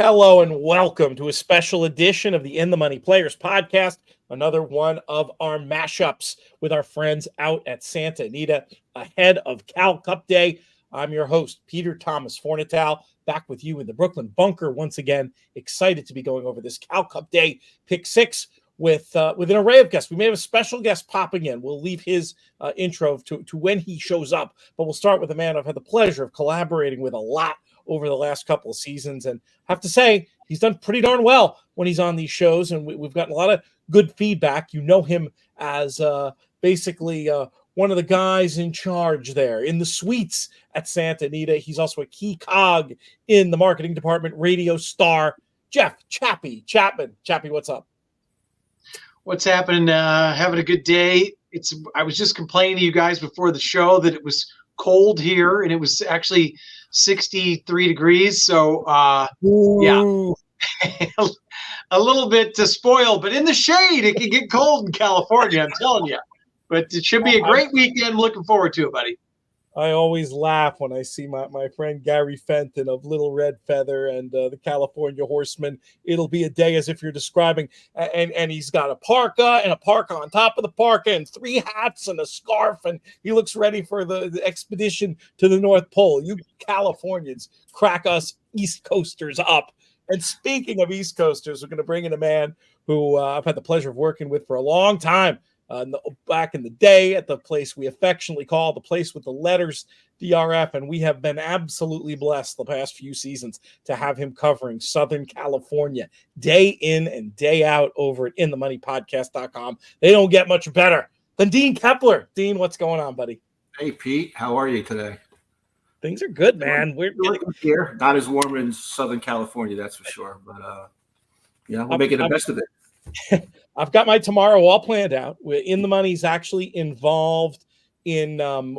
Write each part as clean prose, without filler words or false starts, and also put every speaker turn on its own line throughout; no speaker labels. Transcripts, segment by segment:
Hello and welcome to a special edition of the In the Money Players podcast, another one of our mashups with our friends out at Santa Anita ahead of Cal Cup Day. I'm your host, Peter Thomas Fornital, back with you in the Brooklyn bunker once again. Excited to be going over this Cal Cup Day Pick 6 with an array of guests. We may have a special guest popping in. We'll leave his intro to when he shows up, but we'll start with a man I've had the pleasure of collaborating with a lot over the last couple of seasons, and I have to say he's done pretty darn well when he's on these shows, and we've gotten a lot of good feedback. You know him as basically one of the guys in charge there in the suites at Santa Anita. He's also a key cog in the marketing department, radio star Chappy Chapman. Chappy, what's up?
What's happening? Having a good day. I was just complaining to you guys before the show that it was cold here, and it was actually 63 degrees. So, yeah, a little bit to spoil, but in the shade, it can get cold in California, I'm telling you. But it should be a great weekend. Looking forward to it, buddy.
I always laugh when I see my friend Gary Fenton of Little Red Feather and the California Horseman. It'll be a day as if you're describing, and he's got a parka and a parka on top of the parka and 3 hats and a scarf, and he looks ready for the expedition to the North Pole. You Californians crack us East Coasters up. And speaking of East Coasters, we're going to bring in a man who I've had the pleasure of working with for a long time. Back in the day at the place we affectionately call the place with the letters DRF, and we have been absolutely blessed the past few seasons to have him covering Southern California day in and day out over at InTheMoneyPodcast.com. They don't get much better than Dean Keppler. Dean, what's going on, buddy?
Hey, Pete. How are you today?
Things are good, man. We're
here. Not as warm in Southern California, that's for sure. But, we're making the best of it.
I've got my tomorrow all planned out. In the Money's actually involved in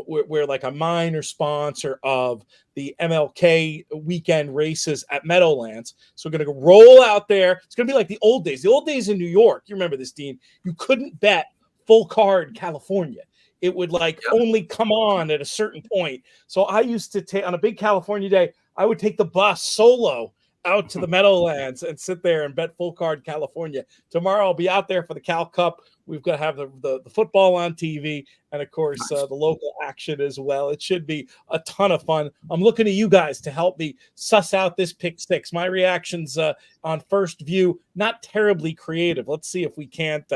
we're like a minor sponsor of the MLK weekend races at Meadowlands. So we're going to roll out there. It's going to be like the old days. The old days in New York. You remember this, Dean? You couldn't bet full card California. It would only come on at a certain point. So I used to take on a big California day, I would take the bus solo out to the Meadowlands and sit there and bet full card California. Tomorrow I'll be out there for the Cal Cup. We've got to have the football on TV and, of course, the local action as well. It should be a ton of fun. I'm looking to you guys to help me suss out this pick 6. My reactions on first view, not terribly creative. Let's see if we can't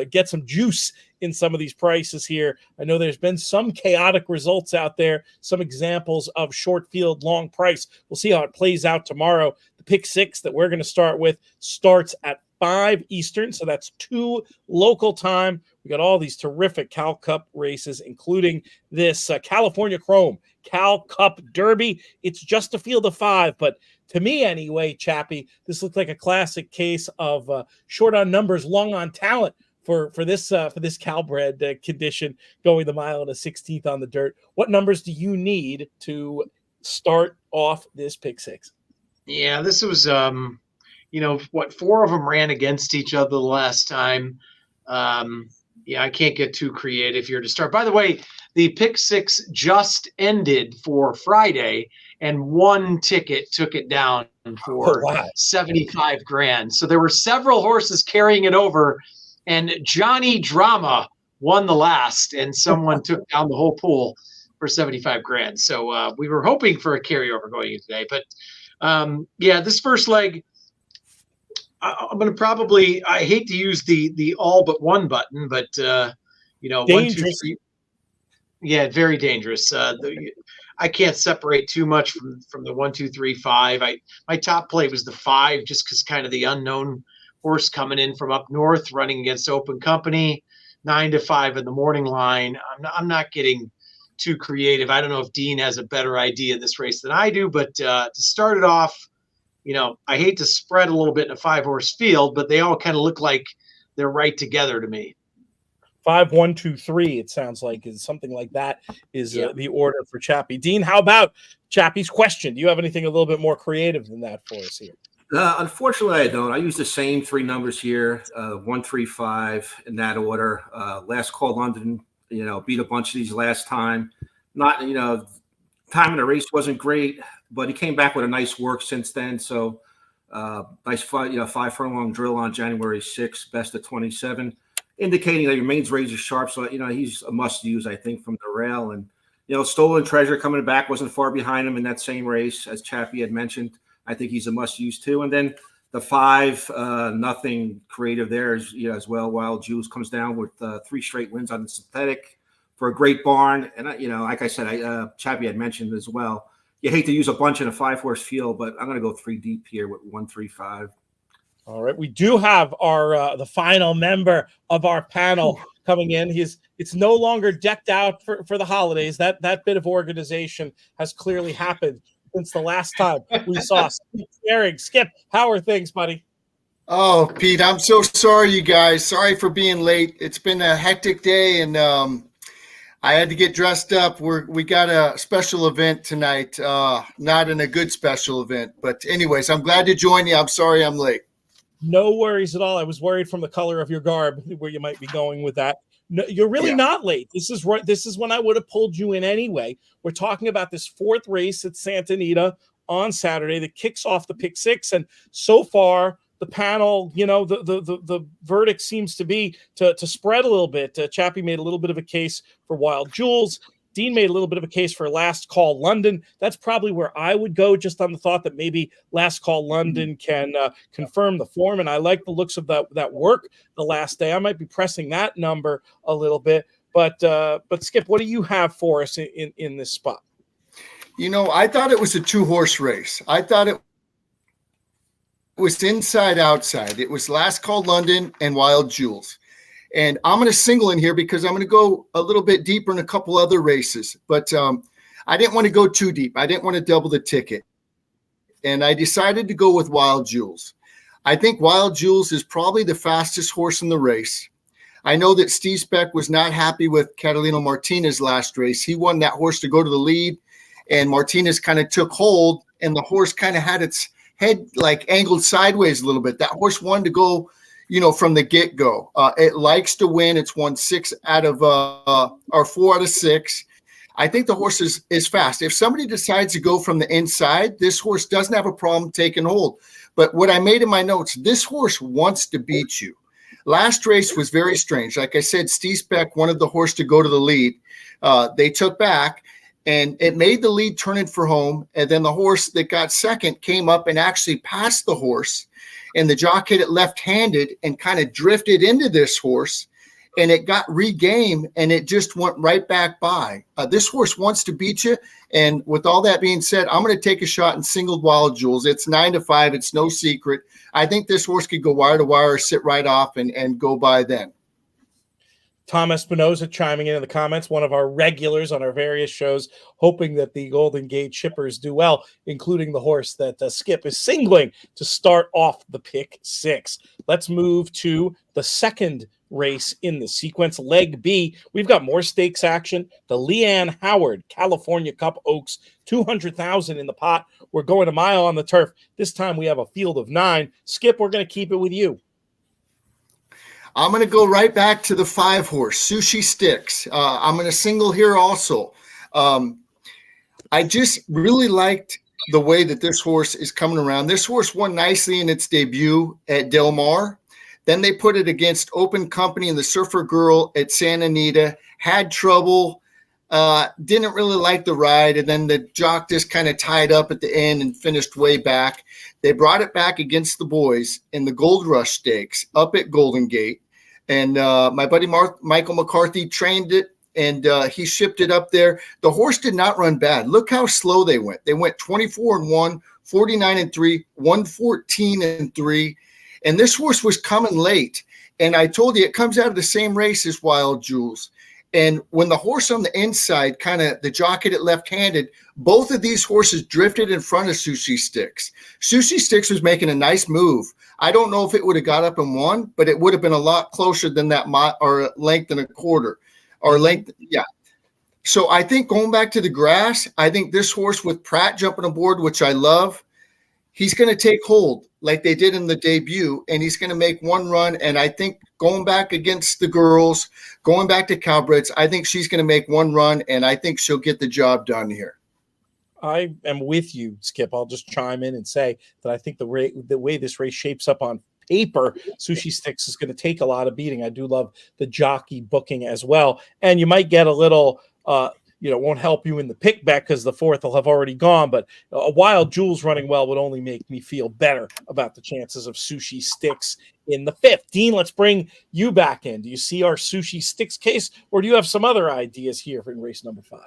get some juice in some of these prices here. I know there's been some chaotic results out there, some examples of short field, long price. We'll see how it plays out tomorrow. The pick 6 that we're going to start with starts at 5 Eastern, so that's 2 local time. We got all these terrific Cal Cup races, including this California Chrome Cal Cup Derby. It's just a field of 5, but to me anyway, Chappy, this looks like a classic case of short on numbers, long on talent for this Calbred condition, going the mile and a 16th on the dirt. What numbers do you need to start off this pick 6?
Yeah, this was 4 of them ran against each other the last time. I can't get too creative here to start. By the way, the pick 6 just ended for Friday, and 1 ticket took it down for 75 grand. So there were several horses carrying it over, and Johnny Drama won the last, and someone took down the whole pool for 75 grand. So we were hoping for a carryover going into today. But this first leg, I'm going to probably, I hate to use the all but one button, but, 1, 2, 3. Yeah, very dangerous. I can't separate too much from the 1, 2, 3, 5. My top play was the 5, just because kind of the unknown horse coming in from up north, running against Open Company, 9 to 5 in the morning line. I'm not getting too creative. I don't know if Dean has a better idea of this race than I do, but to start it off, I hate to spread a little bit in a 5-horse field, but they all kind of look like they're right together to me.
5, 1, 2, 3. It sounds like is something like that is the order for Chappy. Dean, how about Chappy's question? Do you have anything a little bit more creative than that for us here?
Unfortunately, I don't. I use the same 3 numbers here: 1, 3, 5 in that order. Last Call London, beat a bunch of these last time. Not, time in the race wasn't great, but he came back with a nice work since then. So Nice 5 furlong drill on January 6th, best of 27, indicating that he remains razor sharp. So, he's a must use, I think, from the rail. And, Stolen Treasure coming back wasn't far behind him in that same race, as Chappy had mentioned. I think he's a must use too. And then the 5-0 creative there is, as well. Wild Jules comes down with 3 straight wins on the synthetic for a great barn. And, like I said, Chappy had mentioned as well, you hate to use a bunch in a 5-horse field, but I'm going to go 3 deep here with 1-3-5.
All right, we do have our the final member of our panel coming in. It's no longer decked out for the holidays. That bit of organization has clearly happened since the last time we saw Skip Pearring. Skip, how are things, buddy?
Oh, Pete, I'm so sorry, you guys. Sorry for being late. It's been a hectic day, and I had to get dressed up. We got a special event tonight, not in a good special event. But anyways, I'm glad to join you. I'm sorry I'm late.
No worries at all. I was worried from the color of your garb where you might be going with that. No, you're really not late. This is right. This is when I would have pulled you in anyway. We're talking about this 4th race at Santa Anita on Saturday that kicks off the pick 6. And so far, the panel, the verdict seems to be to spread a little bit. Chappy made a little bit of a case for Wild Jules. Dean made a little bit of a case for Last Call London. That's probably where I would go, just on the thought that maybe Last Call London can confirm the form. And I like the looks of that work the last day. I might be pressing that number a little bit. But Skip, what do you have for us in this spot?
I thought it was a 2-horse race. I thought it was inside outside. It was Last Call London and Wild Jules. And I'm going to single in here because I'm going to go a little bit deeper in a couple other races. But I didn't want to go too deep. I didn't want to double the ticket. And I decided to go with Wild Jules. I think Wild Jules is probably the fastest horse in the race. I know that Steve Speck was not happy with Catalino Martinez last race. He won that horse to go to the lead, and Martinez kind of took hold, and the horse kind of had its head like angled sideways a little bit. That horse wanted to go from the get-go. It likes to win. It's won 4 out of 6. I think the horse is fast. If somebody decides to go from the inside, this horse doesn't have a problem taking hold. But what I made in my notes, this horse wants to beat you. Last race was very strange. Like I said, Steve Speck wanted the horse to go to the lead. They took back, and it made the lead turn in for home. And then the horse that got second came up and actually passed the horse. And the jock hit it left-handed and kind of drifted into this horse, and it got regamed, and it just went right back by. This horse wants to beat you, and with all that being said, I'm going to take a shot and singled Wild Jules. It's 9-5. It's no secret. I think this horse could go wire to wire, sit right off, and go by then.
Tom Espinoza chiming in the comments, one of our regulars on our various shows, hoping that the Golden Gate shippers do well, including the horse that Skip is singling to start off the pick 6. Let's move to the second race in the sequence, leg B. We've got more stakes action. The Leanne Howard California Cup Oaks, 200,000 in the pot. We're going a mile on the turf. This time we have a field of 9. Skip, we're going to keep it with you.
I'm going to go right back to the 5-horse, Sushi Sticks. I'm going to single here also. I just really liked the way that this horse is coming around. This horse won nicely in its debut at Del Mar. Then they put it against Open Company and the Surfer Girl at Santa Anita, had trouble, didn't really like the ride, and then the jock just kind of tied up at the end and finished way back. They brought it back against the boys in the Gold Rush Stakes up at Golden Gate. And my buddy Michael McCarthy trained it, and he shipped it up there. The horse did not run bad. Look how slow they went. They went 24-1, 49-3, 114-3. And this horse was coming late. And I told you, it comes out of the same race as Wild Jules. And when the horse on the inside, kind of the jockey at left-handed, both of these horses drifted in front of Sushi Sticks. Sushi Sticks was making a nice move. I don't know if it would have got up and won, but it would have been a lot closer than that or length and a quarter or length. Yeah. So I think going back to the grass, I think this horse with Pratt jumping aboard, which I love, he's going to take hold like they did in the debut, and he's going to make one run. And I think going back against the girls, going back to Cowbreds, I think she's going to make one run, and I think she'll get the job done here.
I am with you, Skip. I'll just chime in and say that I think the way this race shapes up on paper, Sushi Sticks is going to take a lot of beating. I do love the jockey booking as well, and you might get a little. Won't help you in the pick bet because the fourth will have already gone. But a Wild Jules running well would only make me feel better about the chances of Sushi Sticks in the fifth. Dean, let's bring you back in. Do you see our Sushi Sticks case, or do you have some other ideas here in race number 5?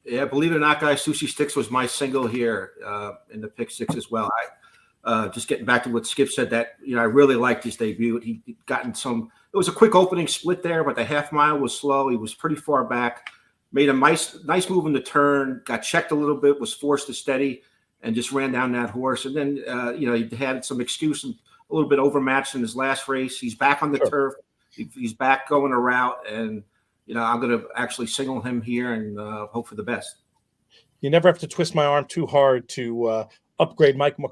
Yeah, believe it or not, guys, Sushi Sticks was my single here in the pick 6 as well. Just getting back to what Skip said, that I really liked his debut. He gotten some. It was a quick opening split there, but the half mile was slow. He was pretty far back. Made a nice move in the turn. Got checked a little bit. Was forced to steady, and just ran down that horse. And then he had some excuse and a little bit overmatched in his last race. He's back on the turf. He's back going a route, and I'm going to actually single him here and hope for the best.
You never have to twist my arm too hard to upgrade Michael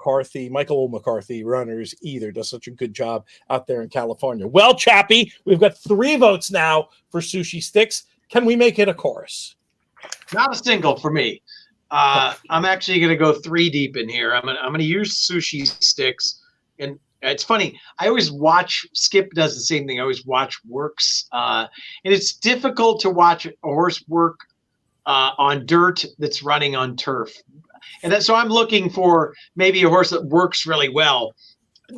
McCarthy runners either. Does such a good job out there in California. Well, Chappy, we've got 3 votes now for Sushi Sticks. Can we make it a chorus?
Not a single for me. I'm actually going to go 3 deep in here. I'm going to use Sushi Sticks, and it's funny. I always watch. Skip does the same thing. I always watch works, and it's difficult to watch a horse work on dirt that's running on turf, and so I'm looking for maybe a horse that works really well.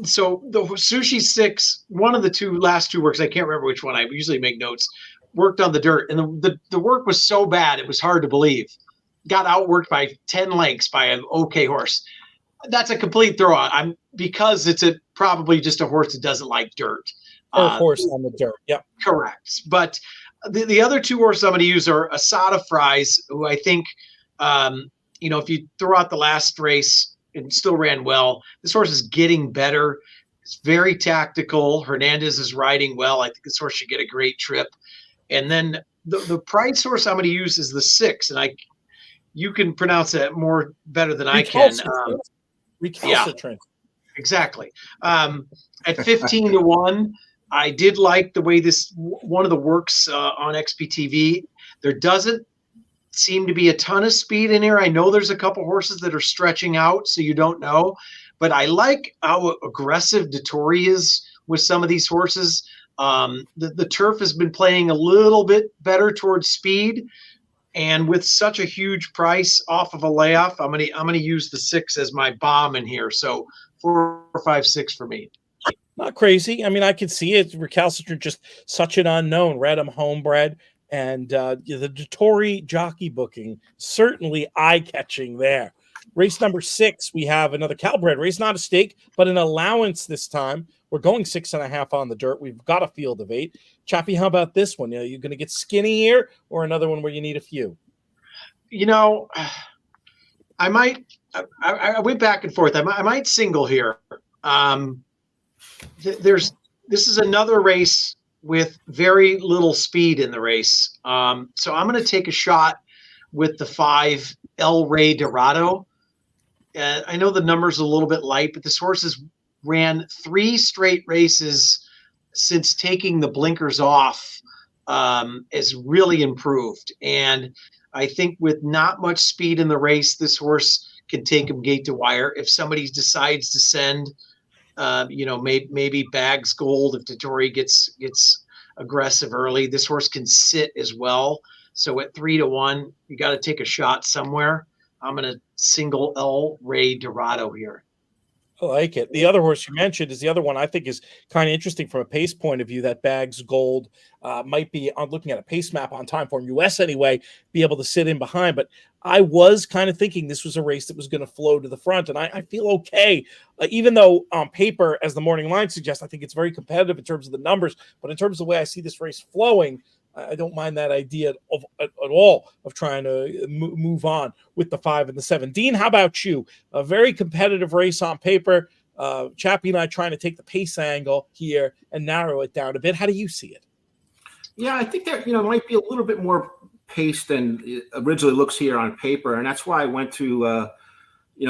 So the Sushi Sticks, one of the last two works, I can't remember which one. I usually make notes. Worked on the dirt, and the work was so bad it was hard to believe. Got outworked by 10 lengths by an okay horse. That's a complete throw out. Because it's probably just a horse that doesn't like dirt.
Horse on the dirt. Yep.
Correct. But the other 2 horses I'm going to use are Asada Fries, who I think, if you throw out the last race, it still ran well. This horse is getting better. It's very tactical. Hernandez is riding well. I think this horse should get a great trip. And then the price horse I'm going to use is the 6, and you can pronounce that better than I can.
Recalcitrant.
Yeah, exactly. At 15 to 1, I did like the way this one of the works on XPTV. There doesn't seem to be a ton of speed in here. I know there's a couple horses that are stretching out, so you don't know. But I like how aggressive Dettori is with some of these horses. The turf has been playing a little bit better towards speed, and with such a huge price off of a layoff, I'm gonna use the 6 as my bomb in here. So 4, 5, 6 for me.
Not crazy. I mean, I can see it. Recalcitrant, just such an unknown. Redham homebred, and the Dettori jockey booking certainly eye-catching there. Race number 6, we have another Calbred race, not a stake, but an allowance this time. We're going 6.5 on the dirt. We've got a field of 8. Chappy, how about this one? Are you going to get skinny here, or another one where you need a few?
I might. I went back and forth. I might single here. This is another race with very little speed in the race. So I'm going to take a shot with the 5 El Rey Dorado. I know the number's a little bit light, but this horse has ran 3 straight races since taking the blinkers off, has really improved. And I think with not much speed in the race, this horse can take him gate to wire. If somebody decides to send, maybe Bags Gold, if Dettori gets aggressive early, this horse can sit as well. So at 3 to 1, you got to take a shot somewhere. I'm going to single El Rey Dorado here.
I like it. The other horse you mentioned is the other one I think is kind of interesting from a pace point of view. That Bags Gold might be, on looking at a pace map on Timeform US anyway, be able to sit in behind. But I was kind of thinking this was a race that was going to flow to the front, and I feel okay. Even though on paper, as the morning line suggests, I think it's very competitive in terms of the numbers. But in terms of the way I see this race flowing, I don't mind that idea at all of trying to move on with the 5 and the 7. Dean, how about you? A very competitive race on paper. Chappy and I trying to take the pace angle here and narrow it down a bit. How do you see it?
Yeah, I think there might be a little bit more pace than it originally looks here on paper, and that's why I went to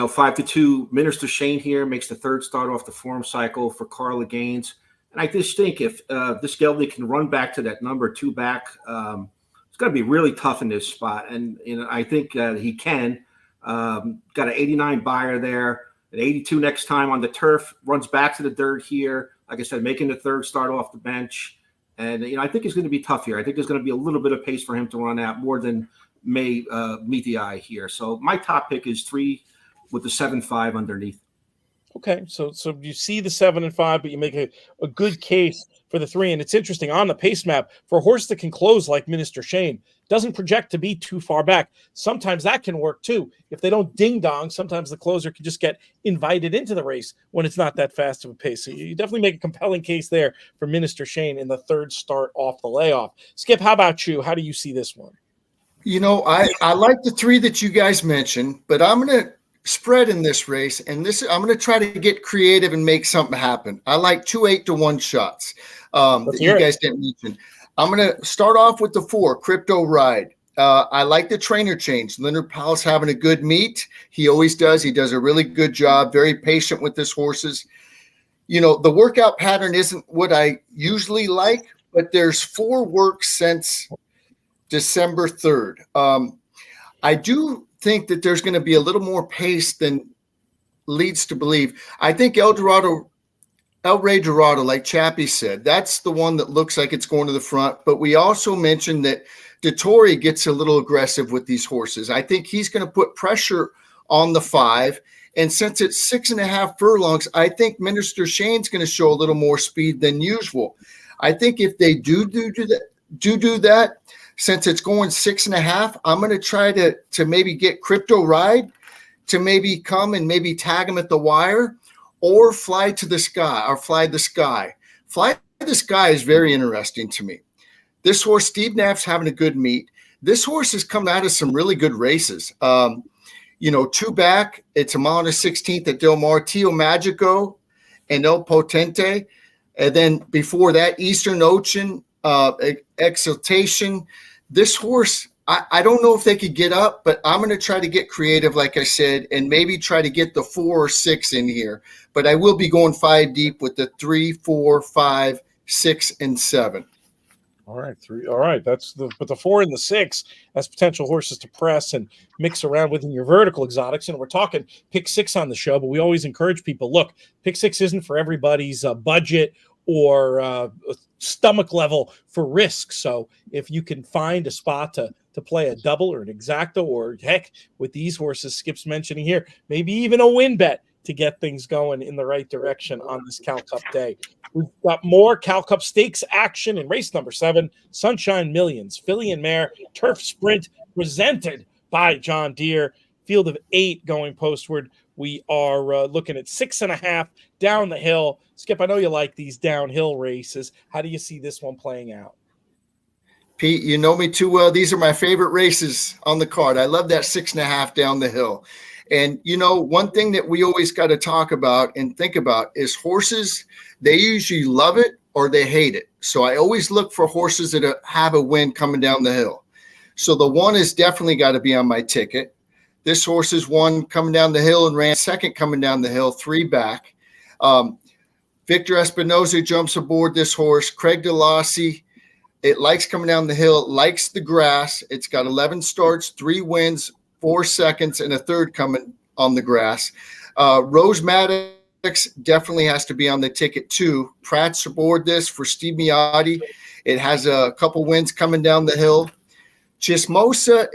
5 to 2. Minister Shane here makes the 3rd start off the form cycle for Carla Gaines. And I just think if this gelding can run back to that number 2 back, it's going to be really tough in this spot. And I think he can. Got an 89 buyer there, an 82 next time on the turf, runs back to the dirt here. Like I said, making the third start off the bench. And, I think it's going to be tough here. I think there's going to be a little bit of pace for him to run out more than may meet the eye here. So my top pick is 3 with the 7-5 underneath.
Okay, so you see the 7 and 5, but you make a good case for the 3. And it's interesting on the pace map for a horse that can close like Minister Shane, doesn't project to be too far back. Sometimes that can work too. If they don't ding dong, sometimes the closer can just get invited into the race when it's not that fast of a pace. So you definitely make a compelling case there for Minister Shane in the third start off the layoff. Skip, how about you? How do you see this one?
I like the 3 that you guys mentioned, but I'm going to spread in this race, and I'm going to try to get creative and make something happen. I like 2 8-1 shots that you guys didn't mention. I'm going to start off with the 4 Crypto Ride. I like the trainer change. Leonard Powell's having a good meet. He always does. He does a really good job. Very patient with his horses. The workout pattern isn't what I usually like, but there's 4 works since December 3rd. I do think that there's going to be a little more pace than leads to believe. I think El Rey Dorado, like Chappy said, that's the one that looks like it's going to the front. But we also mentioned that DeTore gets a little aggressive with these horses. I think he's going to put pressure on the 5. And since it's 6.5 furlongs, I think Minister Shane's going to show a little more speed than usual. I think if they do that, since it's going 6.5, I'm going to try to maybe get Crypto Ride to maybe come and maybe tag him at the wire, or Fly the Sky. Fly the Sky is very interesting to me. This horse, Steve Knapp's having a good meet. This horse has come out of some really good races. 2 back, it's a mile and a 16th at Del Mar, Tio Magico and El Potente. And then before that, Eastern Ocean, Exaltation. This horse, I don't know if they could get up, but I'm going to try to get creative, like I said, and maybe try to get the 4 or 6 in here. But I will be going 5 deep with the 3, 4, 5, 6, and 7.
All right, 3. All right, but the 4 and the 6 as potential horses to press and mix around within your vertical exotics. And we're talking pick 6 on the show, but we always encourage people, look, pick 6 isn't for everybody's budget or stomach level for risk. So if you can find a spot to play a double or an exacta, or heck, with these horses Skip's mentioning here, maybe even a win bet to get things going in the right direction on this Cal Cup day. We've got more Cal Cup Stakes action in race number 7, Sunshine Millions, filly and mare, turf sprint, presented by John Deere. Field of 8 going postward. We are looking at 6.5 down the hill. Skip, I know you like these downhill races. How do you see this one playing out?
Pete, you know me too well. These are my favorite races on the card. I love that 6.5 down the hill. And, one thing that we always got to talk about and think about is horses. They usually love it or they hate it. So I always look for horses that have a win coming down the hill. So the 1 is definitely got to be on my ticket. This horse is 1 coming down the hill and ran 2nd coming down the hill, 3 back. Victor Espinoza jumps aboard this horse. Craig DeLossie, it likes coming down the hill, likes the grass. It's got 11 starts, 3 wins, 4 seconds, and a 3rd coming on the grass. Rose Maddox definitely has to be on the ticket too. Pratt's aboard this for Steve Miotti. It has a couple wins coming down the hill. Chismosa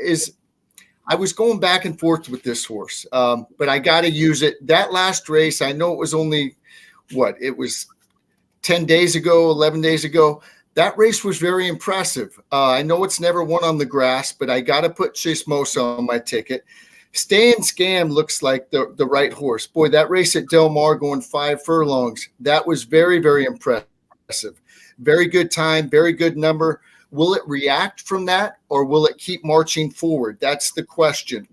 I was going back and forth with this horse, but I got to use it. That last race, I know it was only, it was 10 days ago, 11 days ago. That race was very impressive. I know it's never won on the grass, but I got to put Chismosa on my ticket. Stay and Scam looks like the right horse. Boy, that race at Del Mar going 5 furlongs, that was very, very impressive. Very good time, very good number. Will it react from that, or will it keep marching forward? That's the question.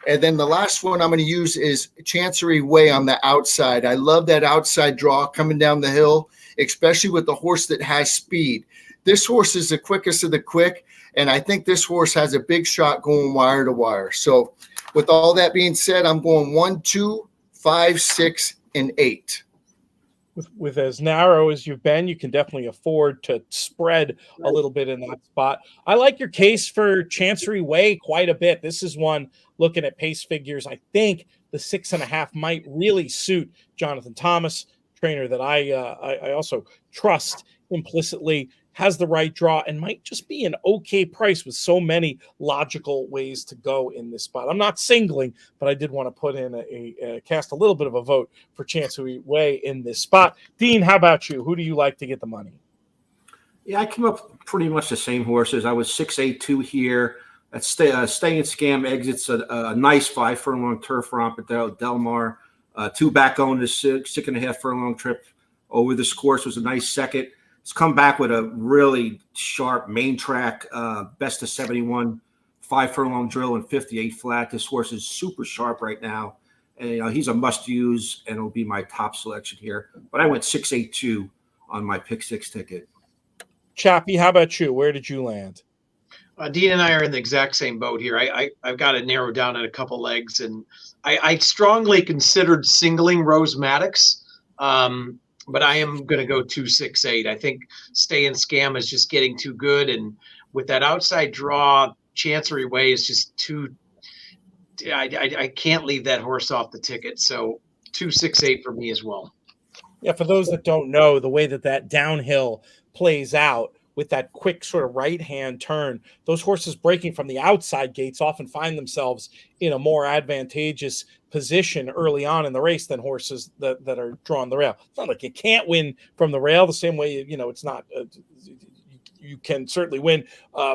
And then the last one I'm going to use is Chancery Way on the outside. I love that outside draw coming down the hill, especially with the horse that has speed. This horse is the quickest of the quick, and I think this horse has a big shot going wire to wire. So with all that being said, I'm going 1, 2, 5, 6, and 8.
With as narrow as you've been, you can definitely afford to spread a little bit in that spot. I like your case for Chancery Way quite a bit. This is one, looking at pace figures, I think the 6.5 might really suit Jonathan Thomas, trainer that I also trust implicitly, has the right draw, and might just be an okay price with so many logical ways to go in this spot. I'm not singling, but I did want to put in a cast a little bit of a vote for Chancery Way in this spot. Dean, how about you? Who do you like to get the money?
Yeah, I came up pretty much the same horses. I was 682 here. That Stay and Scam exits a nice 5 furlong turf romp at Del Mar. 2 back on the 6.5 furlong trip over this course was a nice second. It's come back with a really sharp main track, best of 71, 5 furlong drill and 58 flat. This horse is super sharp right now. And he's a must use, and it'll be my top selection here. But I went 682 on my pick 6 ticket.
Chappy, how about you? Where did you land?
Dean and I are in the exact same boat here. I've got to narrow down on a couple legs, and I strongly considered singling Rose Maddox. But I am going to go 268. I think Stay and Scam is just getting too good. And with that outside draw, Chancery Way is just too – I can't leave that horse off the ticket. So 268 for me as well.
Yeah, for those that don't know, the way that downhill plays out with that quick sort of right-hand turn, those horses breaking from the outside gates often find themselves in a more advantageous position early on in the race than horses that are drawn the rail. It's not like you can't win from the rail the same way, it's not you can certainly win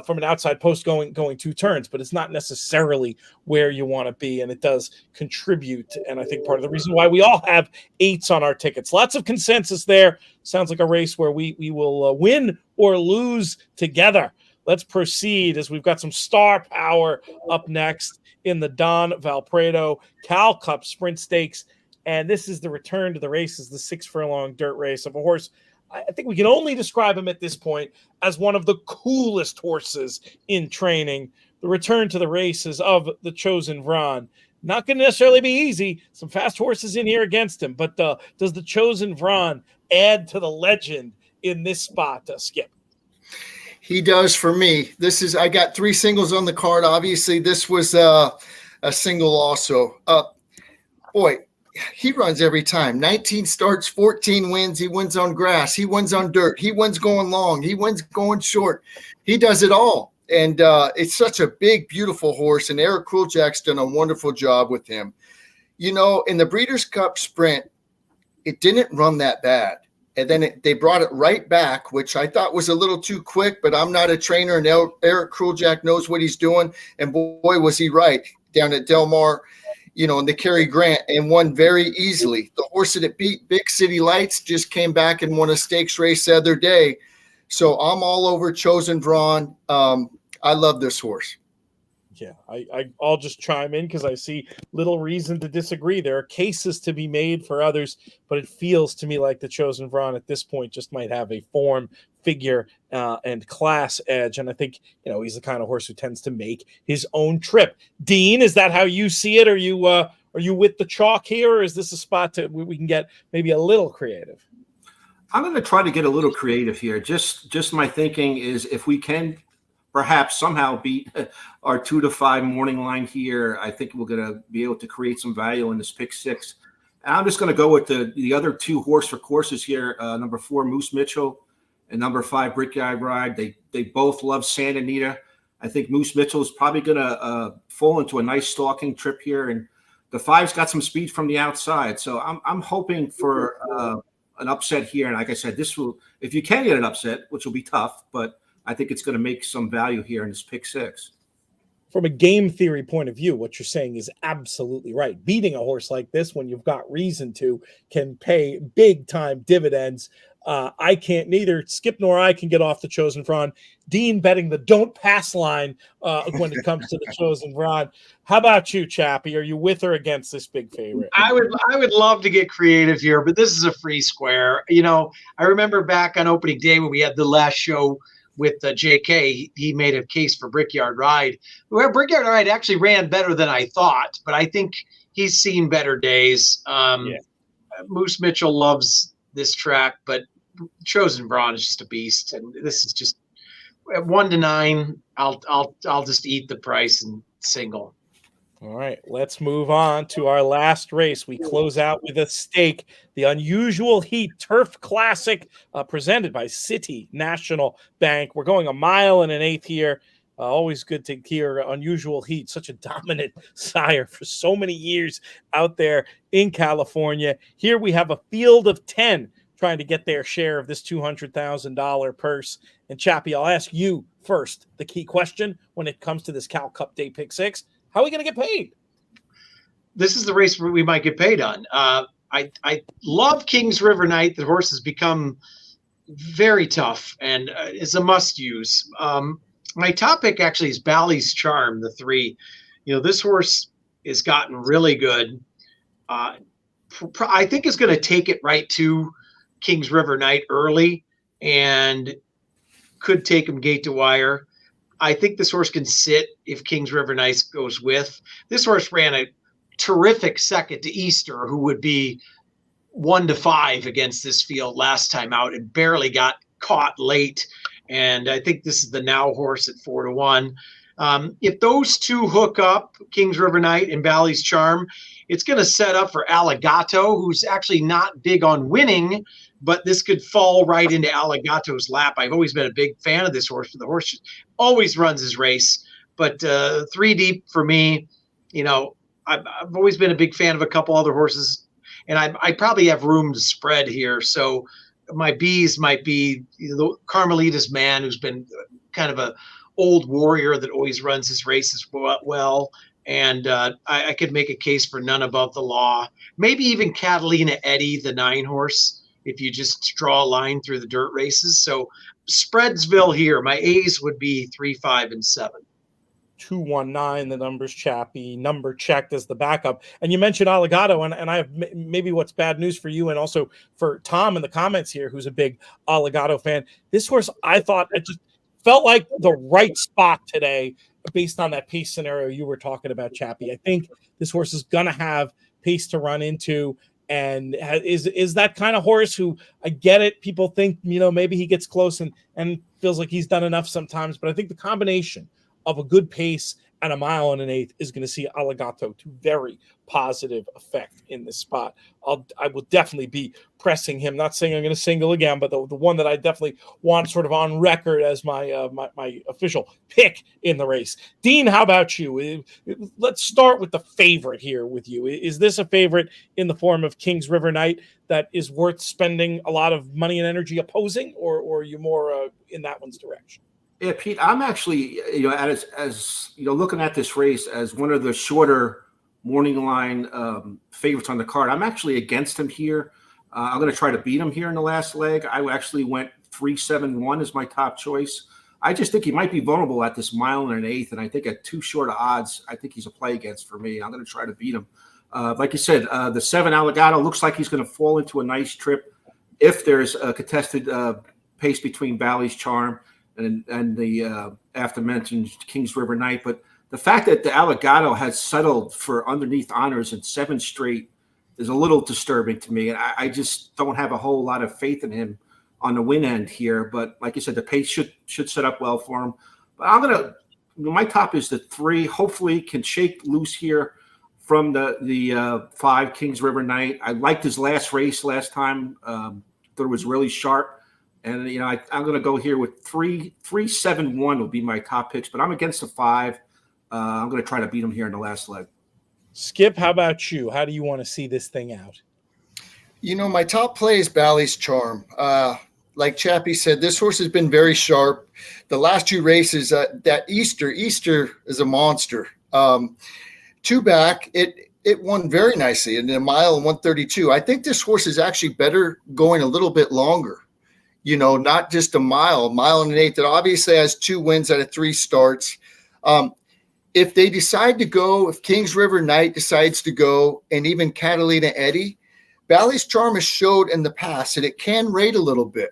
from an outside post going 2 turns, but it's not necessarily where you want to be, and it does contribute. And I think part of the reason why we all have 8s on our tickets. Lots of consensus there. Sounds like a race where we will win or lose together. Let's proceed as we've got some star power up next in the Don Valpredo Cal Cup Sprint Stakes. And this is the return to the races, the 6 furlong dirt race of a horse. I think we can only describe him at this point as one of the coolest horses in training. The return to the races of the Chosen Vron. Not going to necessarily be easy. Some fast horses in here against him. But does the Chosen Vron add to the legend in this spot, Skip?
He does for me. I got 3 singles on the card. Obviously, this was a single also. Boy, he runs every time. 19 starts, 14 wins. He wins on grass. He wins on dirt. He wins going long. He wins going short. He does it all. And it's such a big, beautiful horse. And Eric Kruljak's done a wonderful job with him. In the Breeders' Cup Sprint, it didn't run that bad. And then they brought it right back, which I thought was a little too quick, but I'm not a trainer, and Eric Kruljak knows what he's doing. And boy, was he right down at Del Mar, in the Cary Grant, and won very easily. The horse that it beat, Big City Lights, just came back and won a stakes race the other day. So I'm all over Chosen Vron. I love this horse.
Yeah, I'll just chime in because I see little reason to disagree. There are cases to be made for others, but it feels to me like the Chosen Vron at this point just might have a form, figure, and class edge. And I think, he's the kind of horse who tends to make his own trip. Dean, is that how you see it? Are you with the chalk here, or is this a spot we can get maybe a little creative?
I'm going to try to get a little creative here. Just my thinking is if we can perhaps somehow beat our 2 to 5 morning line here, I think we're going to be able to create some value in this pick 6. And I'm just going to go with the other 2 horse for courses here. Number 4, Moose Mitchell, and number 5, Brickyard Ride. They both love Santa Anita. I think Moose Mitchell is probably going to fall into a nice stalking trip here. And the 5's got some speed from the outside. So I'm hoping for an upset here. And like I said, this will, if you can get an upset, which will be tough, but I think it's going to make some value here in this pick 6.
From a game theory point of view, what you're saying is absolutely right. Beating a horse like this when you've got reason to can pay big time dividends. I can't, neither Skip nor I can get off the Chosen Vron. Dean betting the don't pass line when it comes to the Chosen Vron. How about you, Chappy? Are you with or against this big favorite?
I would love to get creative here, but this is a free square. I remember back on opening day when we had the last show with JK, he made a case for Brickyard Ride, where Brickyard Ride actually ran better than I thought, but I think he's seen better days. Moose Mitchell loves this track, but Chosen Brawn is just a beast, and this is just at 1-9. I'll just eat the price and single.
All right, let's move on to our last race. We close out with a stake, the Unusual Heat Turf Classic, presented by City National Bank. We're going 1.1 1/8 here. Always good to hear Unusual Heat, such a dominant sire for so many years out there in California. Here we have a field of 10 trying to get their share of this $200,000 purse. And Chappy, I'll ask you first the key question when it comes to this Cal Cup Day Pick 6. How are we going to get paid?
This is the race where we might get paid on. I love Kings River Knight. The horse has become very tough and is a must-use. My top pick actually is Bally's Charm, the 3. This horse has gotten really good. I think is going to take it right to Kings River Knight early and could take him gate to wire. I think this horse can sit if Kings River Knight goes with. This horse ran a terrific second to Easter, who would be 1-5 against this field last time out and barely got caught late. And I think this is the now horse at 4-1. If those two hook up, Kings River Knight and Bally's Charm, it's going to set up for Allegato, who's actually not big on winning, but this could fall right into Allegato's lap. I've always been a big fan of this horse. The horse always runs his race, but 3 deep for me. I've always been a big fan of a couple other horses, and I probably have room to spread here. So my B's might be Carmelita's Man, who's been kind of a old warrior that always runs his races well. And I could make a case for None Above the Law. Maybe even Catalina Eddy, the 9 horse, if you just draw a line through the dirt races. So Spreadsville here. My A's would be 3, 5, and 7.
219, the numbers, Chappy, number checked as the backup. And you mentioned Allegato, and I have maybe what's bad news for you and also for Tom in the comments here, who's a big Allegato fan. This horse, I thought, it just felt like the right spot today based on that pace scenario you were talking about, Chappy. I think this horse is going to have pace to run into, and is that kind of horse who, I get it, people think, maybe he gets close and feels like he's done enough sometimes, but I think the combination of a good pace and 1.1 1/8 is going to see Allegato to very positive effect in this spot. I will definitely be pressing him. Not saying I'm going to single again, but the one that I definitely want sort of on record as my my official pick in the race. Dean, how about you? Let's start with the favorite here with you. Is this a favorite in the form of Kings River Knight that is worth spending a lot of money and energy opposing, or are you more in that one's direction?
Yeah, Pete, I'm actually, as looking at this race as one of the shorter morning line favorites on the card. I'm actually against him here. I'm going to try to beat him here in the last leg. I actually went 3-7-1 as my top choice. I just think he might be vulnerable at this 1 1/8, and I think at too short of odds, I think he's a play against for me. I'm going to try to beat him. Like you said, the 7 Allegato looks like he's going to fall into a nice trip if there's a contested pace between Bally's Charm and the after-mentioned Kings River Knight. But the fact that the Allegato has settled for underneath honors in 7 straight is a little disturbing to me. And I just don't have a whole lot of faith in him on the win end here. But like you said, the pace should set up well for him. But my top is the 3. Hopefully can shake loose here from the 5 Kings River Knight. I liked his last race last time. Thought it was really sharp. And, I'm going to go here with 3-7-1 will be my top picks, but I'm against the 5. I'm going to try to beat him here in the last leg.
Skip, how about you? How do you want to see this thing out?
My top play is Bally's Charm. Like Chappy said, this horse has been very sharp. The last 2 races, that Easter is a monster. 2 back, it won very nicely in 1 1:32. I think this horse is actually better going a little bit longer. Not just a 1 1/8. That obviously has 2 wins out of 3 starts. If they decide to go, if Kings River Knight decides to go, and even Catalina Eddy, Bally's Charm has showed in the past that it can rate a little bit.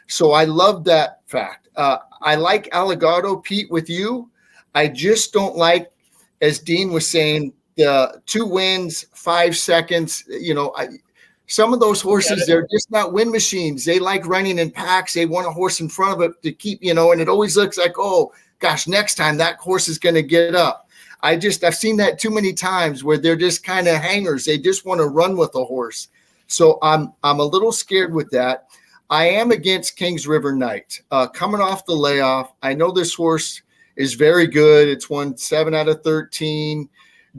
So I love that fact. I like Allegato, Pete, with you. I just don't like, as Dean was saying, the 2 wins, 5 seconds. Some of those horses, they're just not win machines. They like running in packs. They want a horse in front of it to keep, and it always looks like, oh gosh, next time that horse is going to get up. I've seen that too many times where they're just kind of hangers. They just want to run with a horse. So I'm a little scared with that. I am against Kings River Knight. Coming off the layoff, I know this horse is very good. It's won 7 out of 13.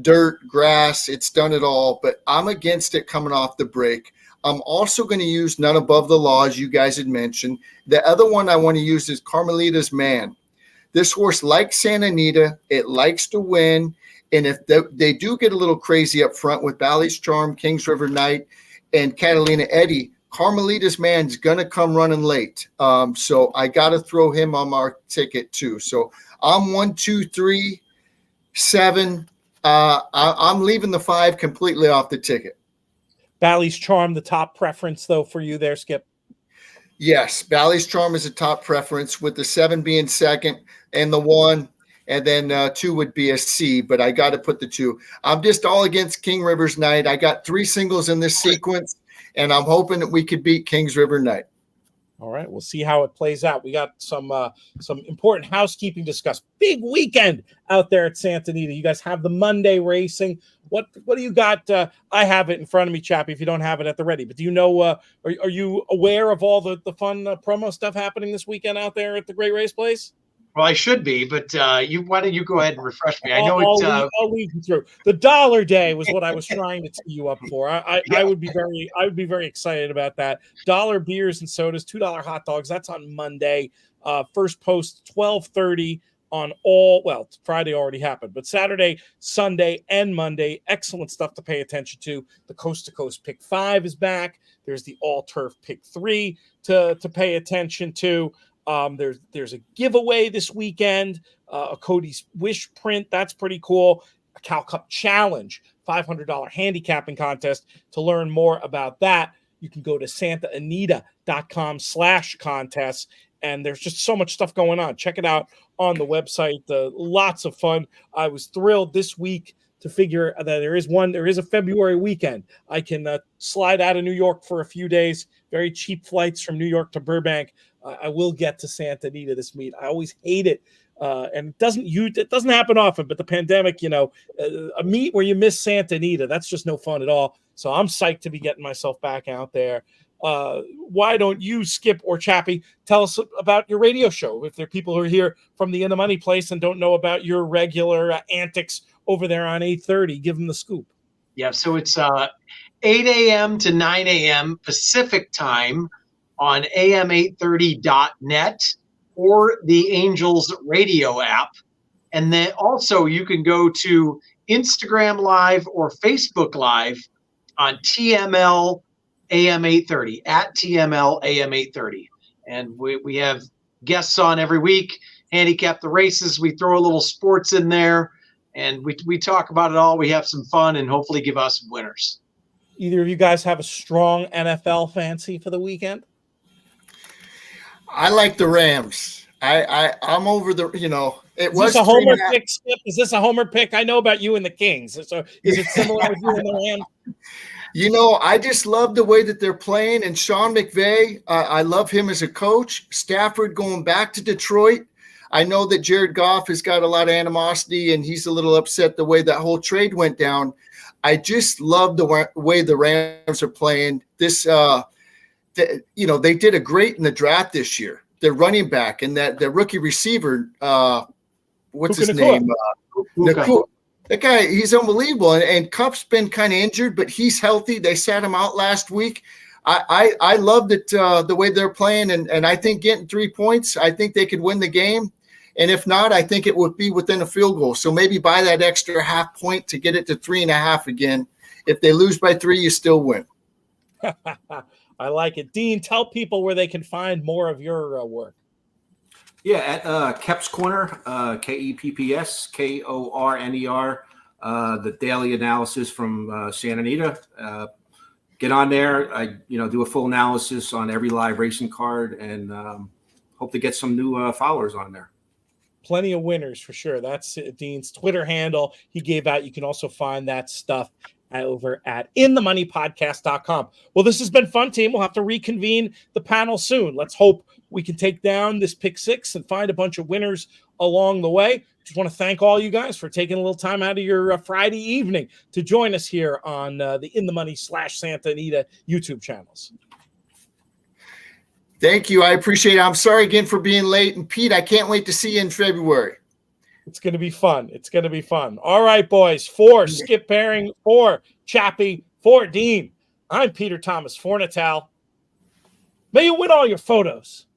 Dirt, grass, it's done it all, but I'm against it coming off the break. I'm also going to use None Above the Law, as you guys had mentioned. The other one I want to use is Carmelita's Man. This horse likes Santa Anita. It likes to win. And if they do get a little crazy up front with Bally's Charm, Kings River Knight, and Catalina Eddy, Carmelita's Man's going to come running late. So I got to throw him on our ticket too. So I'm 1, 2, 3, 7. I'm leaving the 5 completely off the ticket.
Bally's Charm, the top preference, though, for you there, Skip?
Yes, Bally's Charm is a top preference, with the 7 being second and the 1, and then 2 would be a C, but I got to put the 2. I'm just all against King River's Knight. I got 3 singles in this sequence, and I'm hoping that we could beat Kings River Knight.
All right, we'll see how it plays out. We got some important housekeeping to discuss. Big weekend out there at Santa Anita. You guys have the Monday racing. What do you got? I have it in front of me, Chappy, if you don't have it at the ready. But do you know, are you aware of all the fun promo stuff happening this weekend out there at the Great Race Place?
Well, I should be, but why don't you go ahead and refresh me? I know
I'll lead you through. The Dollar Day was what I was trying to tee you up for. I would be very excited about that. Dollar beers and sodas, $2 hot dogs. That's on Monday. First post 12:30 on Friday already happened, but Saturday, Sunday, and Monday. Excellent stuff to pay attention to. The Coast to Coast Pick 5 is back. There's the All Turf Pick 3 to pay attention to. There's a giveaway this weekend, a Cody's Wish print. That's pretty cool. A Cal Cup Challenge, $500 handicapping contest. To learn more about that, you can go to santaanita.com/contests. And there's just so much stuff going on. Check it out on the website. Lots of fun. I was thrilled this week to figure that there is a February weekend. I can slide out of New York for a few days. Very cheap flights from New York to Burbank. I will get to Santa Anita this meet. I always hate it. And it doesn't happen often, but the pandemic, a meet where you miss Santa Anita, that's just no fun at all. So I'm psyched to be getting myself back out there. Why don't you, Skip or Chappy, tell us about your radio show? If there are people who are here from the In the Money place and don't know about your regular antics over there on 8:30, give them the scoop.
Yeah, so it's 8 a.m. to 9 a.m. Pacific time on am830.net or the Angels radio app. And then also you can go to Instagram Live or Facebook Live on TML AM830, at TML AM830. And we have guests on every week, handicap the races. We throw a little sports in there, and we talk about it all. We have some fun and hopefully give us some winners.
Either of you guys have a strong NFL fancy for the weekend?
I like the Rams. I'm over the,
Is this a homer pick, Skip? Is this a homer pick? I know about you and the Kings. So is it similar with you and the Rams?
I just love the way that they're playing. And Sean McVay, I love him as a coach. Stafford going back to Detroit. I know that Jared Goff has got a lot of animosity, and he's a little upset the way that whole trade went down. I just love the way the Rams are playing. This, they did a great in the draft this year. Their running back and the rookie receiver, what's his name? Nakua. That guy, he's unbelievable. And Kupp's been kind of injured, but he's healthy. They sat him out last week. I loved it, the way they're playing, and I think getting 3 points, I think they could win the game. And if not, I think it would be within a field goal. So maybe buy that extra half point to get it to 3.5 again. If they lose by 3, you still win.
I like it. Dean, tell people where they can find more of your work.
Yeah, at Kepp's Corner, KEPPS, KORNER, the daily analysis from Santa Anita. Get on there. I do a full analysis on every live racing card, and hope to get some new followers on there.
Plenty of winners for sure. That's Dean's Twitter handle he gave out. You can also find that stuff over at inthemoneypodcast.com. Well, this has been fun, team. We'll have to reconvene the panel soon. Let's hope we can take down this pick six and find a bunch of winners along the way. Just want to thank all you guys for taking a little time out of your Friday evening to join us here on the In the Money / Santa Anita YouTube channels.
Thank you. I appreciate it. I'm sorry again for being late. And Pete, I can't wait to see you in February.
It's going to be fun. It's going to be fun. All right, boys. For Skip Pearring, for Chappy, for Dean, I'm Peter Thomas, for Natal. May you win all your photos.